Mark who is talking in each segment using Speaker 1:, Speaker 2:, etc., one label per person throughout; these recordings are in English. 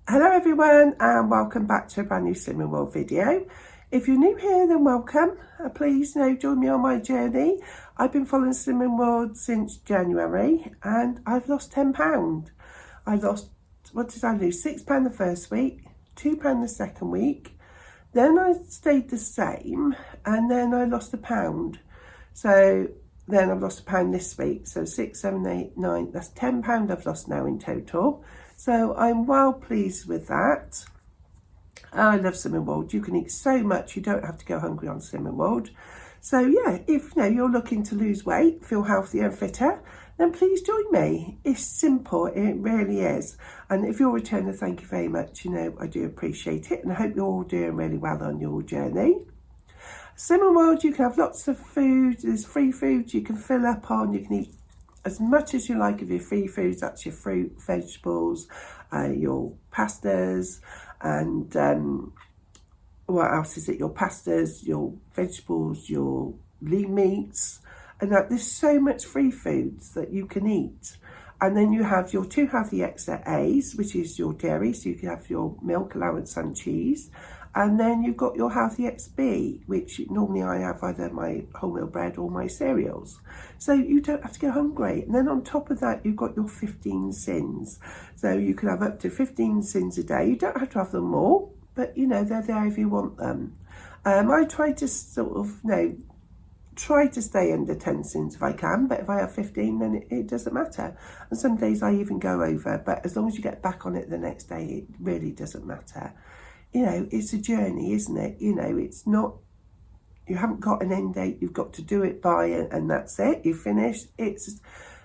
Speaker 1: Hello everyone and welcome back to a brand new Slimming World video. If you're new here then welcome. Please join me on my journey. I've been following Slimming World since January and I've lost £10. I lost, what did I lose? £6 the first week, £2 the second week. Then I stayed the same and then I lost £1. So then I've lost £1 this week. So 6, 7, 8, 9, that's £10 I've lost now in total. So I'm well pleased with that. I love Slimming World. You can eat so much, you don't have to go hungry on Slimming World. So yeah, if you're looking to lose weight, feel healthier and fitter, then please join me. It's simple, it really is. And if you're a returner, thank you very much. I do appreciate it and I hope you're all doing really well on your journey. Slimming World, you can have lots of food. There's free foods you can fill up on. You can eat as much as you like of your free foods. That's your fruit, vegetables, your pastas, and what else is it? Your pastas, your vegetables, your lean meats, and there's so much free foods that you can eat. And then you have your 2 healthy extra A's, which is your dairy, so you can have your milk allowance and cheese. And then you've got your healthy XB, which normally I have either my wholemeal bread or my cereals. So you don't have to go hungry. And then on top of that, you've got your 15 sins. So you can have up to 15 sins a day. You don't have to have them more, but they're there if you want them. I try to try to stay under 10 sins if I can, but if I have 15 then it doesn't matter. And some days I even go over, but as long as you get back on it the next day, it really doesn't matter. It's a journey, isn't it? It's not, you haven't got an end date, you've got to do it by and that's it, you've finished. It's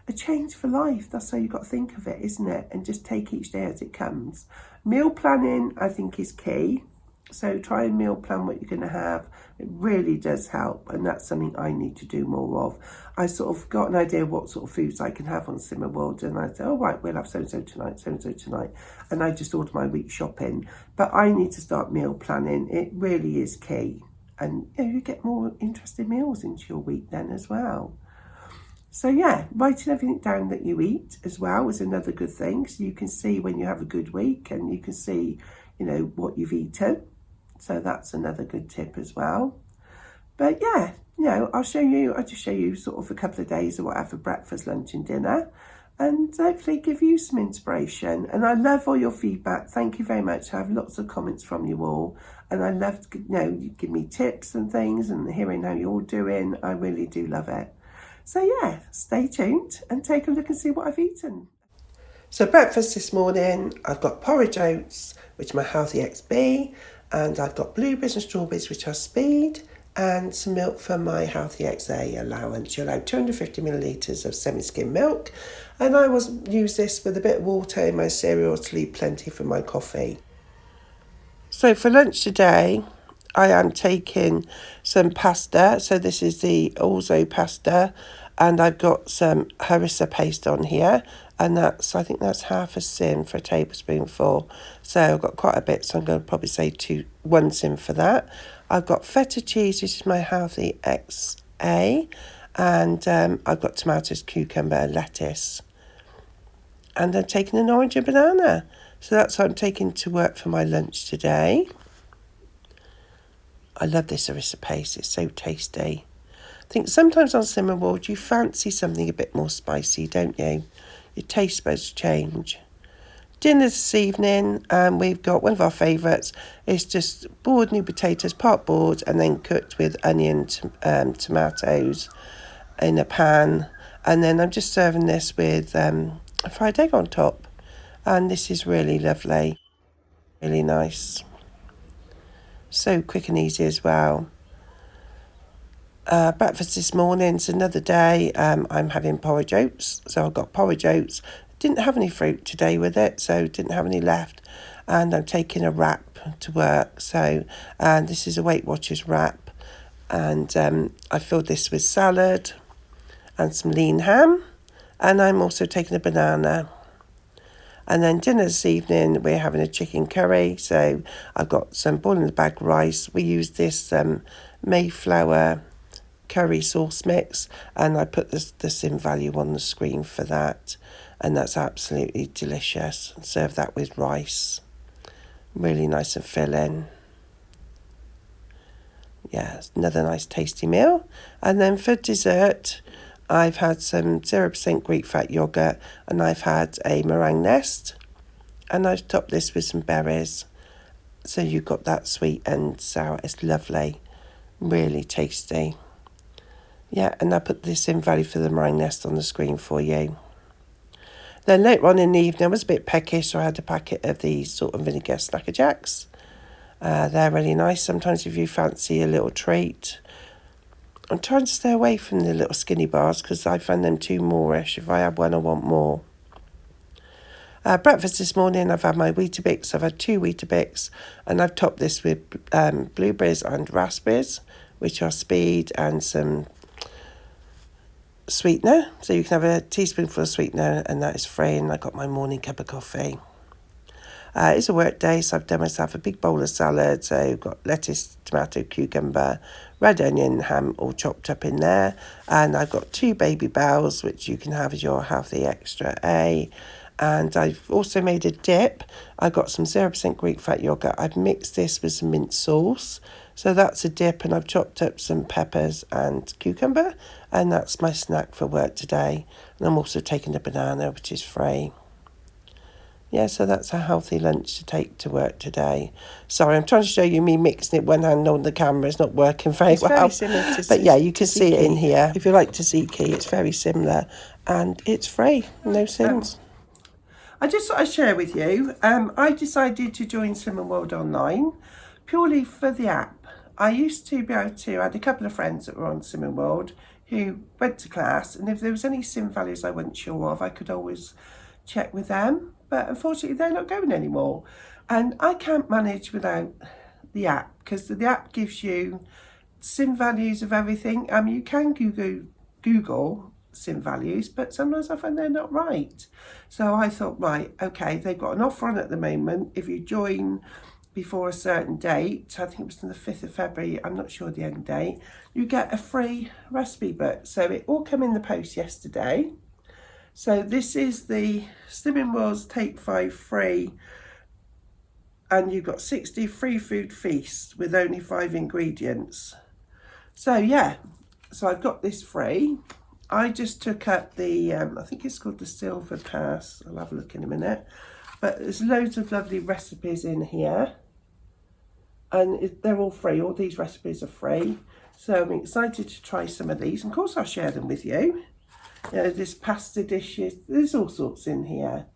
Speaker 1: a change for life. That's how you've got to think of it, isn't it? And just take each day as it comes. Meal planning, I think, is key. So try and meal plan what you're going to have. It really does help, and that's something I need to do more of. I sort of got an idea of what sort of foods I can have on Slimming World, and I said, oh right, we'll have so-and-so tonight, so-and-so tonight, and I just order my week shopping. But I need to start meal planning. It really is key, and you get more interesting meals into your week then as well. So yeah, writing everything down that you eat as well is another good thing. So you can see when you have a good week, and you can see, what you've eaten. So that's another good tip as well. But yeah, I'll just show you sort of a couple of days or whatever, breakfast, lunch and dinner, and hopefully give you some inspiration. And I love all your feedback. Thank you very much. I have lots of comments from you all, and I love, you give me tips and things and hearing how you're all doing. I really do love it. So yeah, stay tuned and take a look and see what I've eaten. So breakfast this morning, I've got porridge oats, which are my healthy XB, and I've got blueberries and strawberries, which are speed, and some milk for my healthy XA allowance. You're allowed 250 millilitres of semi-skim milk, and I use this with a bit of water in my cereal to leave plenty for my coffee. So for lunch today, I am taking some pasta. So this is the orzo pasta, and I've got some harissa paste on here, and I think that's half a sin for a tablespoonful. So I've got quite a bit, so I'm going to probably say 1 sin for that. I've got feta cheese, which is my healthy XA, and I've got tomatoes, cucumber, lettuce, and I'm taking an orange and banana. So that's what I'm taking to work for my lunch today. I love this harissa paste, it's so tasty. I think sometimes on Slimming World you fancy something a bit more spicy, don't you? Your taste buds change. Dinner this evening, we've got one of our favourites. It's just boiled new potatoes, part boiled and then cooked with onion, tomatoes in a pan. And then I'm just serving this with a fried egg on top. And this is really lovely, really nice. So quick and easy as well. Breakfast this morning is another day. I'm having porridge oats. So I've got porridge oats. Didn't have any fruit today with it, so didn't have any left. And I'm taking a wrap to work. So this is a Weight Watchers wrap. And I filled this with salad and some lean ham. And I'm also taking a banana. And then dinner this evening, we're having a chicken curry. So I've got some boiling the bag rice. We use this Mayflower curry sauce mix, and I put the sim value on the screen for that, and that's absolutely delicious. Serve that with rice. Really nice and filling. Yeah, it's another nice tasty meal. And then for dessert, I've had some 0% Greek fat yogurt, and I've had a meringue nest, and I've topped this with some berries. So you've got that sweet and sour. It's lovely. Really tasty. Yeah, and I put the SIM value for the meringue nest on the screen for you. Then later on in the evening, I was a bit peckish, so I had a packet of these salt and vinegar Snacker Jacks. They're really nice. Sometimes if you fancy a little treat. I'm trying to stay away from the little skinny bars because I find them too moreish. If I have one, I want more. Breakfast this morning, I've had my Weetabix. I've had 2 Weetabix, and I've topped this with blueberries and raspberries, which are speed and some sweetener. So you can have a teaspoonful of sweetener, and that is free. And I got my morning cup of coffee. It's a work day, so I've done myself a big bowl of salad. So I've got lettuce, tomato, cucumber, red onion, ham all chopped up in there. And I've got 2 baby bells, which you can have as your healthy extra A. And I've also made a dip. I got some 0% Greek fat yogurt. I've mixed this with some mint sauce. So that's a dip, and I've chopped up some peppers and cucumber. And that's my snack for work today. And I'm also taking a banana, which is free. Yeah, so that's a healthy lunch to take to work today. Sorry, I'm trying to show you me mixing it one hand on the camera. It's not working very well. Very similar to but yeah, you can see it in here. If you like tzatziki, it's very similar. And it's free, no sins. I just thought I'd share with you. I decided to join Slimming World Online purely for the app. I used to be able to, I had a couple of friends that were on Slimming World who went to class, and if there was any sim values I wasn't sure of, I could always check with them. But unfortunately, they're not going anymore. And I can't manage without the app, because the app gives you sim values of everything. You can Google sim values, but sometimes I find they're not right. So I thought, right, okay, they've got an offer on at the moment. If you join before a certain date, I think it was on the 5th of February, I'm not sure the end date, you get a free recipe book. So it all came in the post yesterday. So this is the Slimming World's Take 5 free, and you've got 60 free food feasts with only 5 ingredients. So yeah, so I've got this free. I just took up the, I think it's called the Silver Pass. I'll have a look in a minute. But there's loads of lovely recipes in here. And they're all free. All these recipes are free. So I'm excited to try some of these. And of course, I'll share them with you. You know, there's pasta dishes. There's all sorts in here.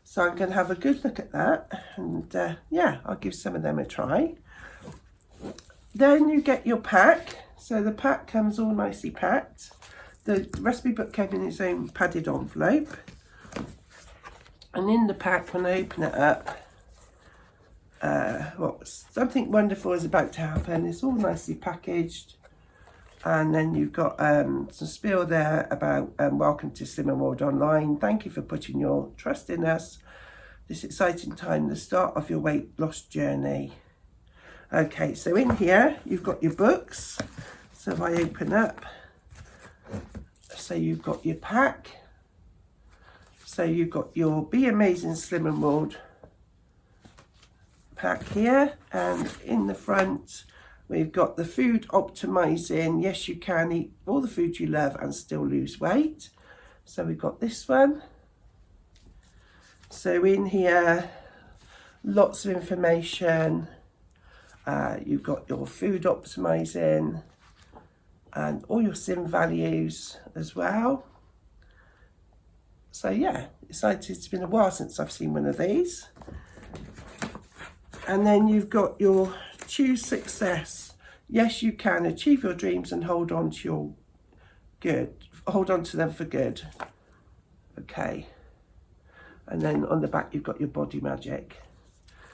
Speaker 1: So I'm going to have a good look at that. And yeah, I'll give some of them a try. Then you get your pack. So the pack comes all nicely packed. The recipe book came in its own padded envelope. And in the pack, when I open it up, something wonderful is about to happen. It's all nicely packaged. And then you've got some spiel there about welcome to Slimming World Online. Thank you for putting your trust in us. This exciting time, the start of your weight loss journey. Okay, so in here, you've got your books. So if I open up, so you've got your pack. So you've got your Be Amazing Slimming World pack here. And in the front, we've got the food optimizing. Yes, you can eat all the food you love and still lose weight. So we've got this one. So in here, lots of information. You've got your food optimizing and all your sim values as well. So yeah, excited. It's been a while since I've seen one of these. And then you've got your choose success. Yes, you can achieve your dreams and hold on to your good. Hold on to them for good. Okay. And then on the back, you've got your body magic.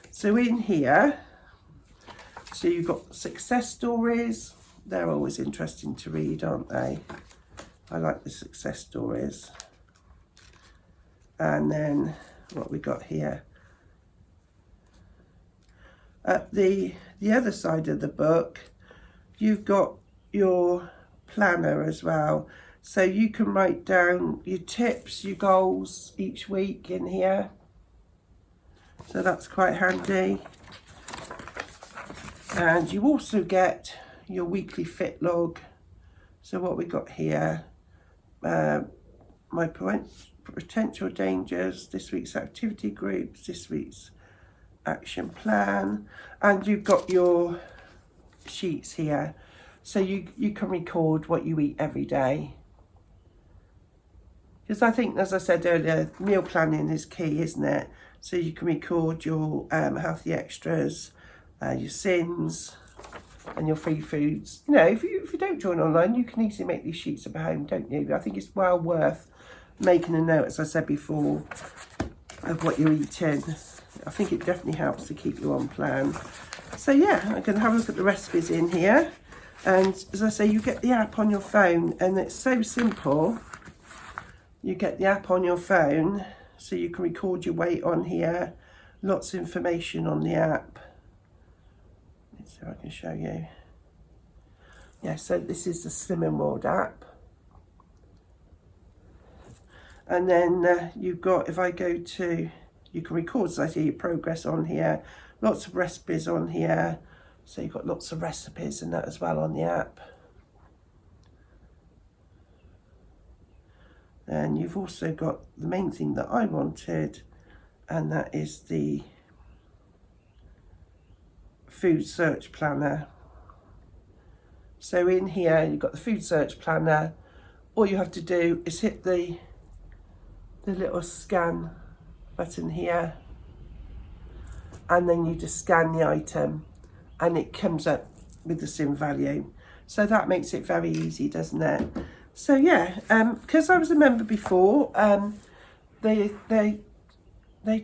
Speaker 1: So in here, so you've got success stories. They're always interesting to read, aren't they? I like the success stories. And then what we got here. At the other side of the book, you've got your planner as well. So you can write down your tips, your goals each week in here. So that's quite handy. And you also get your weekly fit log. So what we got here, my potential dangers, this week's activity groups, this week's action plan, and you've got your sheets here. So you can record what you eat every day. Because I think, as I said earlier, meal planning is key, isn't it? So you can record your healthy extras, your sins, and your free foods. You know, if you don't join online, you can easily make these sheets at home, don't you? I think it's well worth making a note, as I said before, of what you're eating. I think it definitely helps to keep you on plan. So yeah, I'm going to have a look at the recipes in here. And as I say, you get the app on your phone, and it's so simple. You get the app on your phone, so you can record your weight on here. Lots of information on the app. Let's see if I can show you. Yeah, so this is the Slim and World app. And then you've got, if I go to, you can record, as I say, your progress on here. Lots of recipes on here. So you've got lots of recipes and that as well on the app. And you've also got the main thing that I wanted, and that is the food search planner. So in here you've got the food search planner. All you have to do is hit the little scan button here, and then you just scan the item and it comes up with the SIM value. So that makes it very easy, doesn't it? So yeah, because I was a member before, they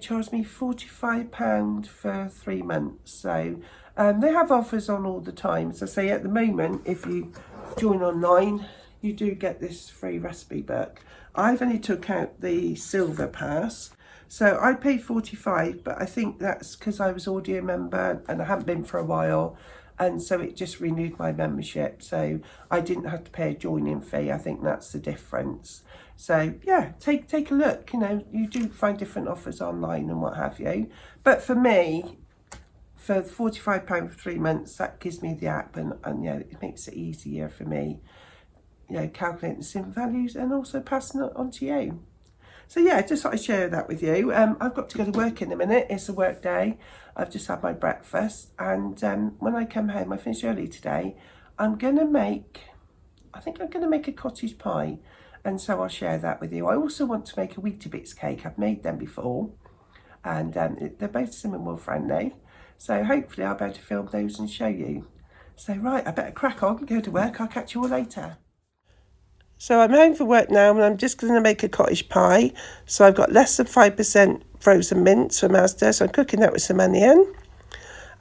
Speaker 1: charged me £45 for 3 months. So they have offers on all the time. So say at the moment, if you join online, you do get this free recipe book. I've only took out the silver pass, so I paid 45, but I think that's because I was already a member and I haven't been for a while, and so it just renewed my membership, so I didn't have to pay a joining fee. I think that's the difference. So yeah, take a look. You know, you do find different offers online and what have you, but for me, for £45 for 3 months, that gives me the app, and yeah, it makes it easier for me, you know, calculating the SIM values and also passing it on to you. So yeah, just thought I'd share that with you. I've got to go to work in a minute. It's a work day. I've just had my breakfast, and when I come home, I finish early today, I think I'm going to make a cottage pie, and so I'll share that with you. I also want to make a Weetabix cake. I've made them before, and they're both cinnamon friendly, so hopefully I'll be able to film those and show you. So right, I better crack on, go to work. I'll catch you all later. So I'm home for work now, and I'm just going to make a cottage pie. So I've got less than 5% frozen mince from Asda, so I'm cooking that with some onion.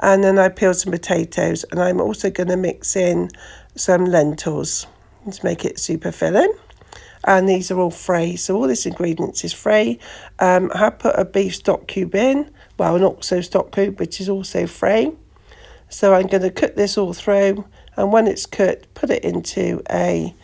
Speaker 1: And then I peeled some potatoes, and I'm also going to mix in some lentils to make it super filling. And these are all free, so all this ingredients is free. I have put a beef stock cube in, well, an oxo stock cube, which is also free. So I'm going to cook this all through, and when it's cooked, put it into a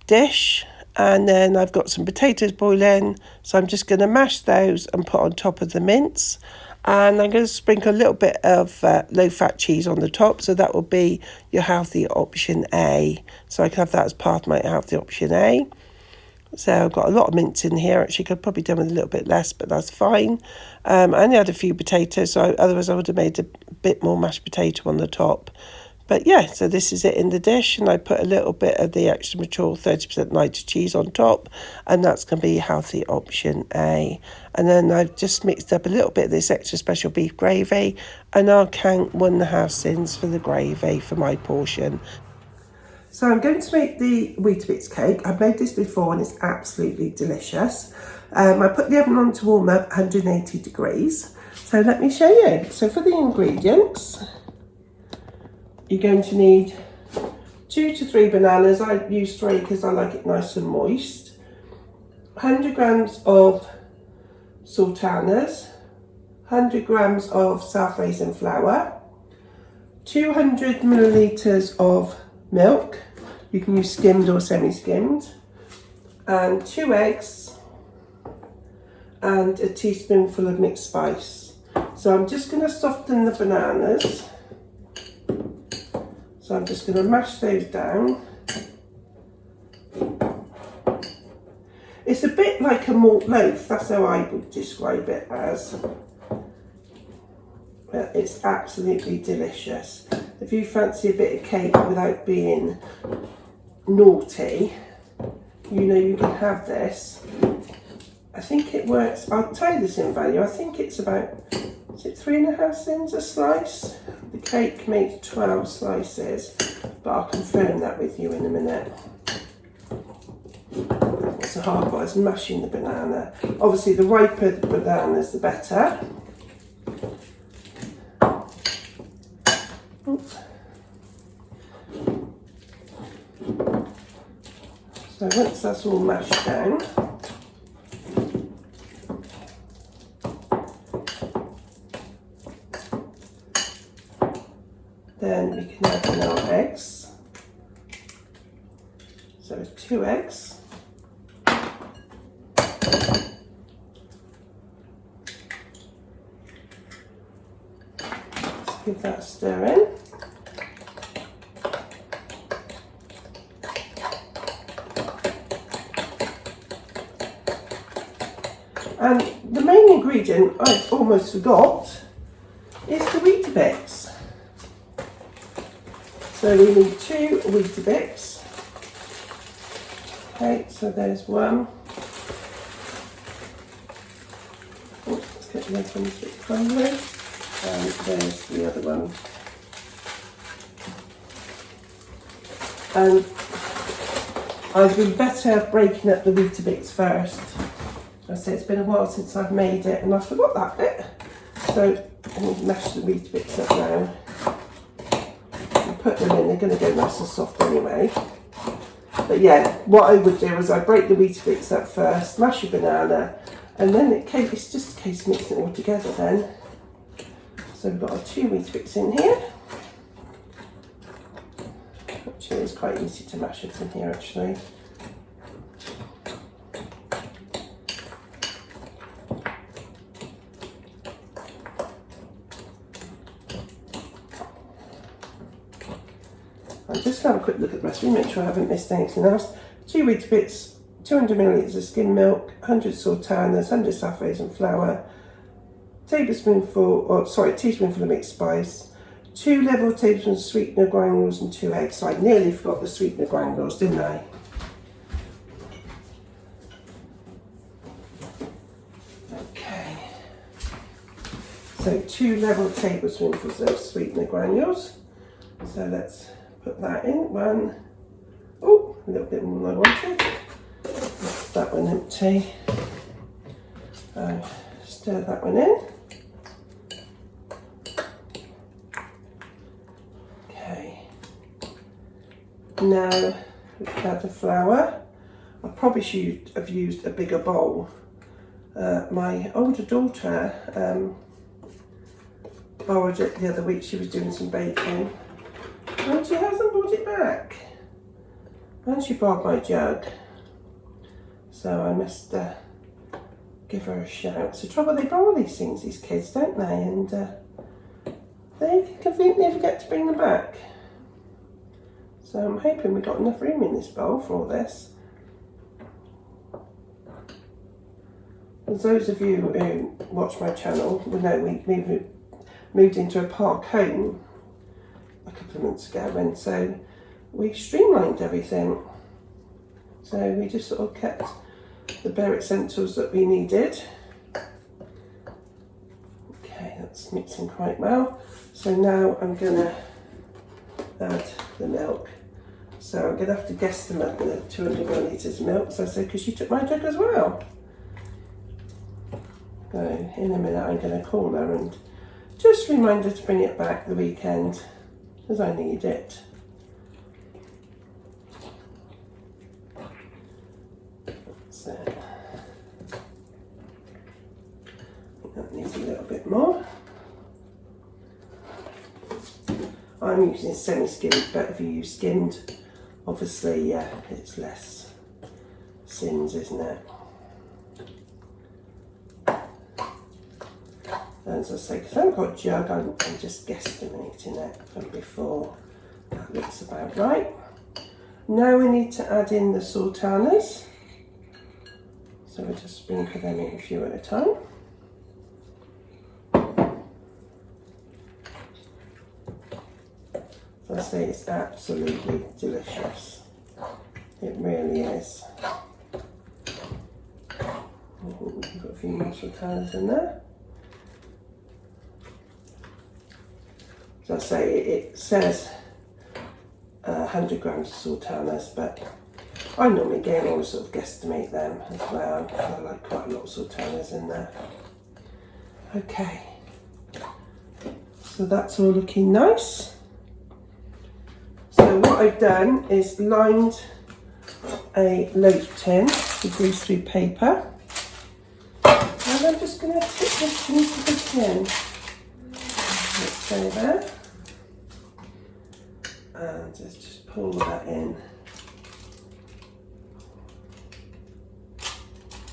Speaker 1: dish, and then I've got some potatoes boiling, so I'm just going to mash those and put on top of the mince, and I'm going to sprinkle a little bit of low-fat cheese on the top, so that will be your healthy option A. So I can have that as part of my healthy option A. So I've got a lot of mince in here. Actually, could probably done with a little bit less, but that's fine. I only had a few potatoes, so otherwise I would have made a bit more mashed potato on the top. But yeah, so this is it in the dish, and I put a little bit of the extra mature 30% lighter cheese on top, and that's going to be healthy option A. And then I've just mixed up a little bit of this extra special beef gravy, and I'll count 1.5 sins for the gravy for my portion. So I'm going to make the Weetabix cake. I've made this before and it's absolutely delicious. I put the oven on to warm up 180 degrees. So let me show you. So for the ingredients, you're going to need 2 to 3 bananas. I use 3 because I like it nice and moist. 100 grams of sultanas, 100 grams of self-raising flour, 200 millilitres of milk. You can use skimmed or semi-skimmed, and 2 eggs, and a teaspoonful of mixed spice. So I'm just going to soften the bananas So I'm just going to mash those down. It's a bit like a malt loaf, that's how I would describe it as. But it's absolutely delicious. If you fancy a bit of cake without being naughty, you know you can have this. I think it works, I'll tell you this in value, I think it's about, is it 3.5 cents a slice? The cake makes 12 slices, but I'll confirm that with you in a minute. What's the hard part is mashing the banana. Obviously the riper the bananas the better. Oops. So once that's all mashed down, then we can add in our eggs. So 2 eggs. Let's give that a stir in. And the main ingredient, I almost forgot, is the Weetabix. So we need 2 Weetabix. Okay, so there's one. Oh, let's get the other one a bit crumbly. And there's the other one. And I've been better breaking up the Weetabix first. I say it's been a while since I've made it and I forgot that bit. So I'm going to mash the Weetabix up now and put them in. They're going to go nice and soft anyway. But yeah, what I would do is I break the Weetabix up first, mash your banana, and then it's just a case of mixing it all together then. So we've got our 2 Weetabix in here, which is quite easy to mash it in here actually. I'm just going to have a quick look at the recipe, make sure I haven't missed anything else. 2 Weetabix, 200 millilitres of skim milk, 100 sultanas, 100 saffron flour, teaspoonful of mixed spice, 2 level tablespoons of sweetener granules and 2 eggs. So I nearly forgot the sweetener granules, didn't I? Okay. So 2 level tablespoonfuls of sweetener granules. So let's put that in. One, oh, a little bit more than I wanted. That's that one empty. Stir that one in. Okay. Now we can add the flour. I probably should have used a bigger bowl. My older daughter borrowed it the other week. She was doing some baking. And she hasn't brought it back. And she borrowed my jug. So I must give her a shout. It's the trouble, they borrow these things, these kids, don't they? And they conveniently forget to bring them back. So I'm hoping we've got enough room in this bowl for all this. As those of you who watch my channel will know we moved into a park home a couple of months ago, and so we streamlined everything. So we just sort of kept the bare essentials that we needed. Okay, that's mixing quite well. So now I'm going to add the milk. So I'm going to have to guesstimate the 200 millilitres of milk. So I said, because she took my jug as well. So in a minute I'm going to call her and just remind her to bring it back the weekend, because I need it. So that needs a little bit more. I'm using semi-skimmed, but if you use skimmed, obviously, yeah, it's less sins, isn't it? And as I say, because I haven't got a jug, I'm just guesstimating it from before. That looks about right. Now we need to add in the sultanas. So we'll just sprinkle them in a few at a time. As I say, it's absolutely delicious. It really is. We've got a few more sultanas in there. As I say, it says 100 grams of sultanas, but I normally again always sort of guesstimate them as well. I like quite a lot of sultanas in there. Okay, so that's all looking nice. So what I've done is lined a loaf tin with grease-through paper, and I'm just going to tip this into the tin. Let's go there, and just pull that in.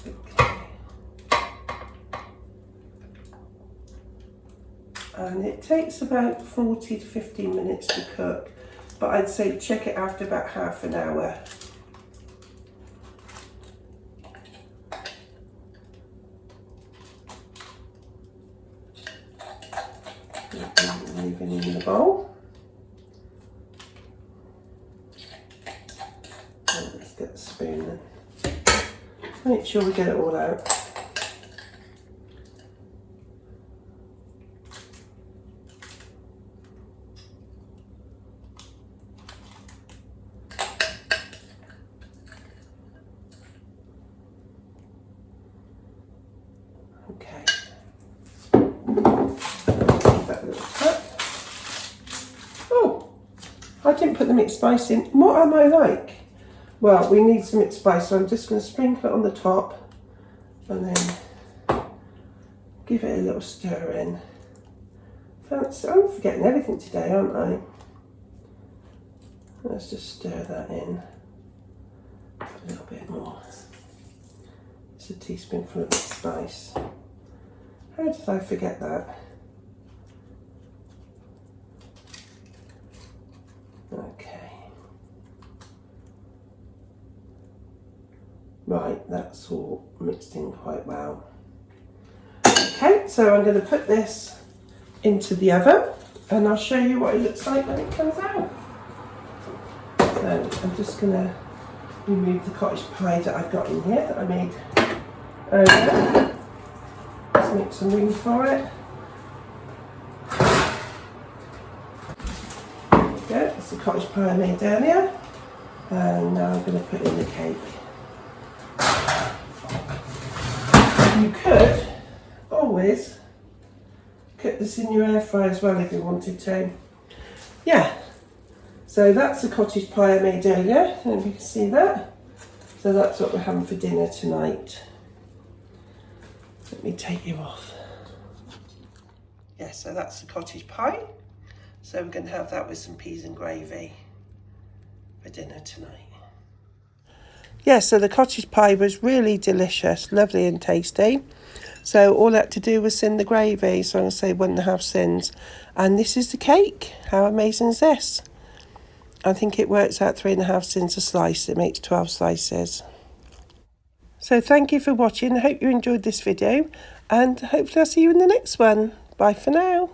Speaker 1: Okay. And it takes about 40 to 15 minutes to cook, but I'd say check it after about half an hour. Leave it in the bowl. And let's get the spoon in. Make sure we get it all out. Okay. That little tap. Oh, I didn't put the mixed spice in. What am I like? Well, we need some mixed spice, so I'm just going to sprinkle it on the top and then give it a little stir in. I'm forgetting everything today, aren't I? Let's just stir that in a little bit more. It's a teaspoonful of mixed spice. How did I forget that? Okay. Right, that's all mixed in quite well. Okay, so I'm going to put this into the oven and I'll show you what it looks like when it comes out. So I'm just going to remove the cottage pie that I've got in here that I made earlier. Let's make some room for it. There we go, that's the cottage pie I made earlier. And now I'm going to put in the cake. You could always cook this in your air fryer as well if you wanted to. Yeah, so that's the cottage pie I made earlier. I don't know if you can see that. So that's what we're having for dinner tonight. Let me take you off. Yeah, so that's the cottage pie. So we're going to have that with some peas and gravy for dinner tonight. Yeah, so the cottage pie was really delicious, lovely and tasty. So all I had to do was sin the gravy, so I'm going to say 1.5 sins. And this is the cake. How amazing is this? I think it works out 3.5 sins a slice. It makes 12 slices. So thank you for watching. I hope you enjoyed this video, and hopefully I'll see you in the next one. Bye for now.